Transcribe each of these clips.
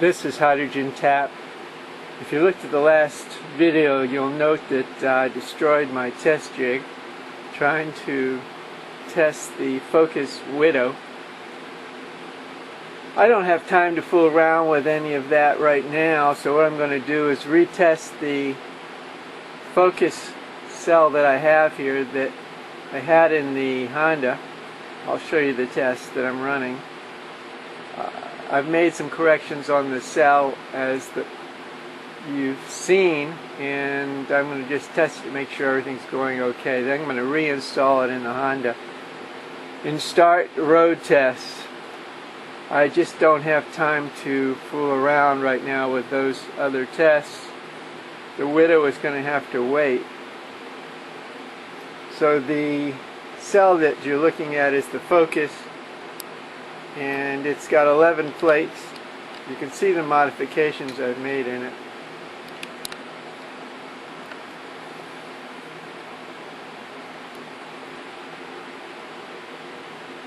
This is hydrogen tap. If you looked at the last video, you'll note that I destroyed my test jig trying to test the Focus Widow. I don't have time to fool around with any of that right now, so what I'm going to do is retest the Focus cell that I have here that I had in the Honda. I'll show you the test that I'm running. I've made some corrections on the cell as you've seen, and I'm going to just test it to make sure everything's going okay. Then I'm going to reinstall it in the Honda and start road tests. I just don't have time to fool around right now with those other tests. The Widow is going to have to wait. So the cell that you're looking at is the Focus, and it's got 11 plates. You can see the modifications I've made in it.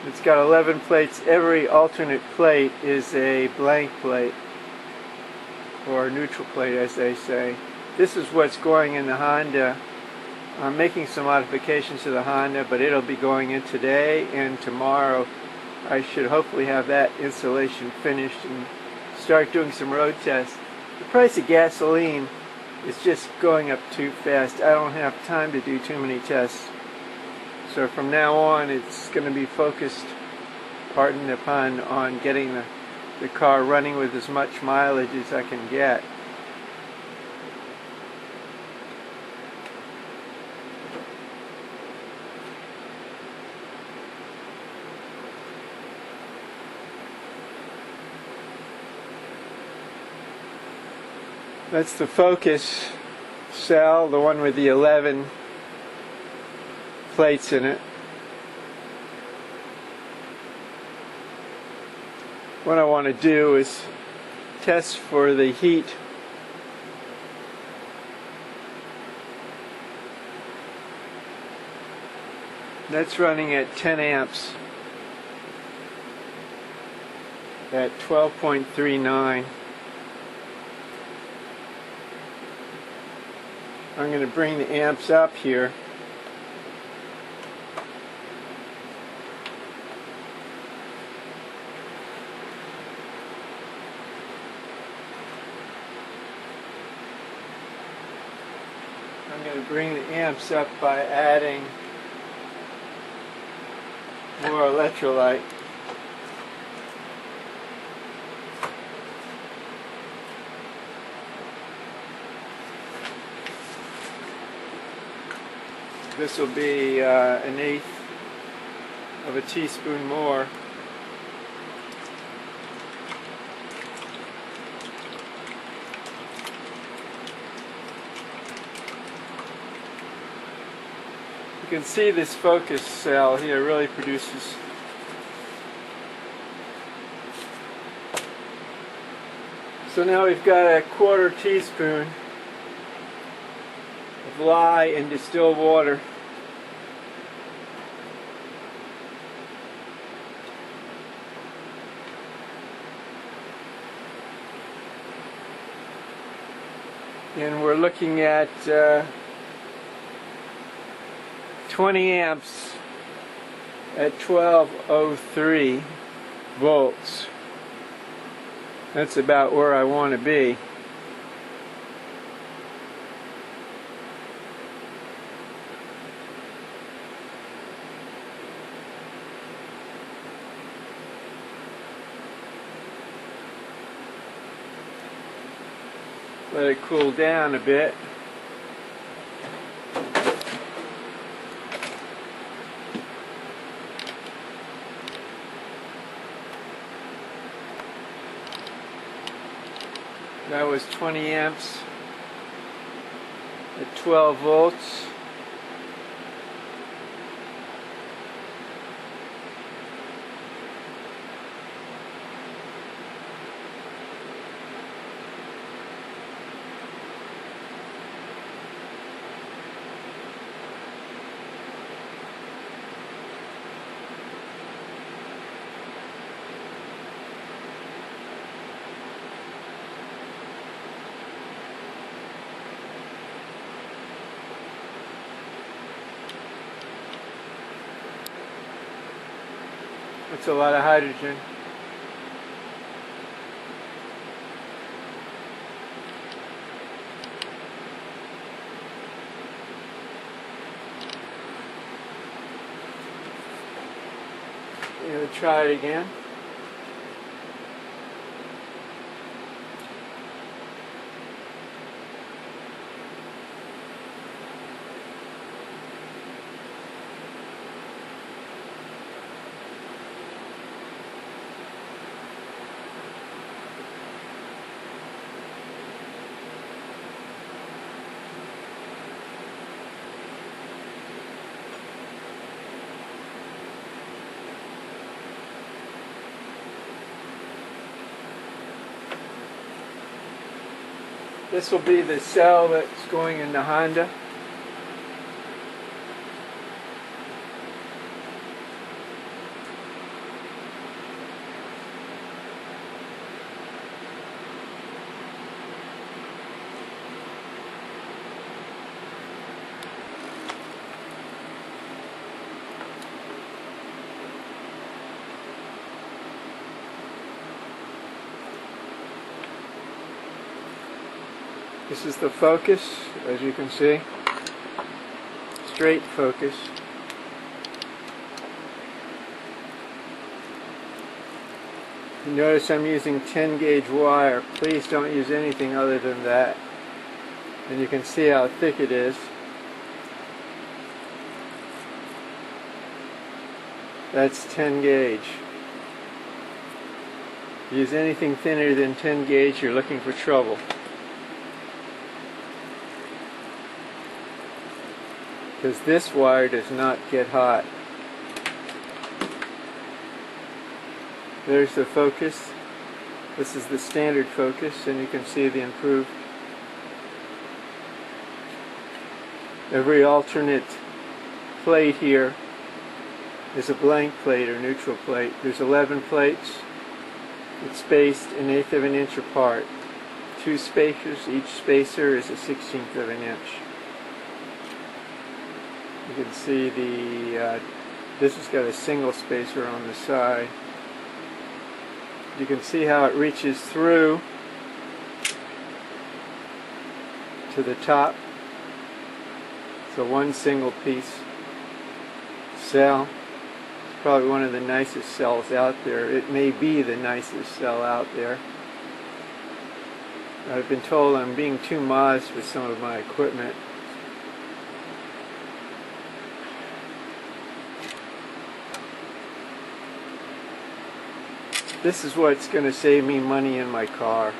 It's got 11 plates. Every alternate plate is a blank plate, or neutral plate as they say. This is what's going in the Honda. I'm making some modifications to the Honda, but it'll be going in today and tomorrow. I should hopefully have that installation finished and start doing some road tests. The price of gasoline is just going up too fast. I don't have time to do too many tests. So from now on, it's going to be focused, pardon the pun, on getting the car running with as much mileage as I can get. That's the Focus cell, the one with the 11 plates in it. What I want to do is test for the heat. That's running at 10 amps at 12.39. I'm going to bring the amps up here. I'm going to bring the amps up by adding more electrolyte. This will be 1/8 of a teaspoon more. You can see this Focus cell here really produces so now we've got a 1/4 teaspoon of lye and distilled water. And we're looking at 20 amps at 1203 volts. That's about where I want to be. Let it cool down a bit. That was 20 amps at 12 volts. That's a lot of hydrogen. I'm going to try it again. This will be the cell that's going in the Honda. This is the focus, as you can see. Straight focus. You notice I'm using 10 gauge wire. Please don't use anything other than that. And you can see how thick it is. That's 10 gauge. Use anything thinner than 10 gauge, you're looking for trouble. Because this wire does not get hot. There's the focus. This is the standard focus, and you can see the improved. Every alternate plate here is a blank plate or neutral plate. There's 11 plates. It's spaced 1/8 of an inch apart. 2 spacers. Each spacer is 1/16 of an inch. You can see this has got a single spacer on the side. You can see how it reaches through to the top. So one single piece cell. It's probably one of the nicest cells out there. It may be the nicest cell out there. I've been told I'm being too modest with some of my equipment. This is what's going to save me money in my car.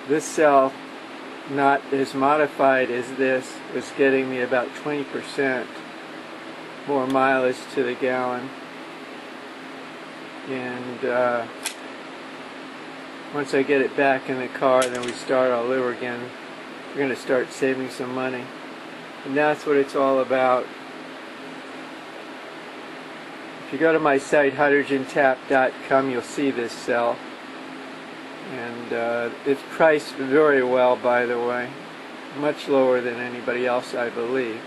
This cell, not as modified as this, is getting me about 20% more mileage to the gallon. And once I get it back in the car, then we start all over again. We're going to start saving some money. And that's what it's all about. If you go to my site, hydrogentap.com, you'll see this cell. And it's priced very well, by the way. Much lower than anybody else, I believe.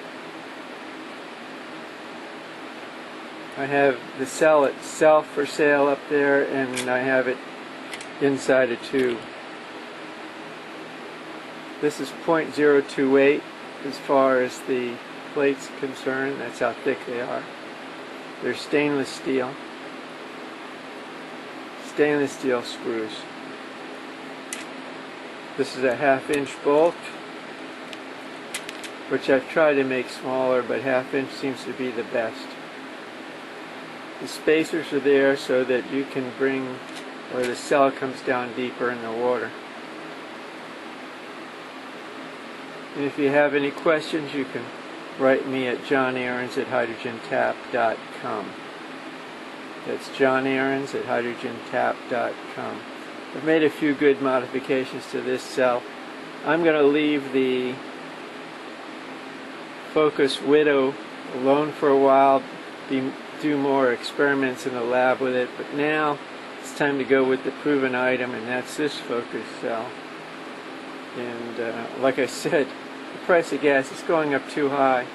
I have the cell itself for sale up there, and I have it inside a tube. This is 0.028 as far as the plate's concerned. That's how thick they are. They're stainless steel. Stainless steel screws. This is a 1/2 inch bolt, which I've tried to make smaller, but 1/2 inch seems to be the best. The spacers are there so that you can bring, or the cell comes down deeper in the water. And if you have any questions, you can write me at johnaarons@hydrogentap.com. That's johnaarons@hydrogentap.com. I've made a few good modifications to this cell. I'm going to leave the Focus Widow alone for a while, do more experiments in the lab with it, but now it's time to go with the proven item, and that's this Focus cell. And like I said, the price of gas is going up too high.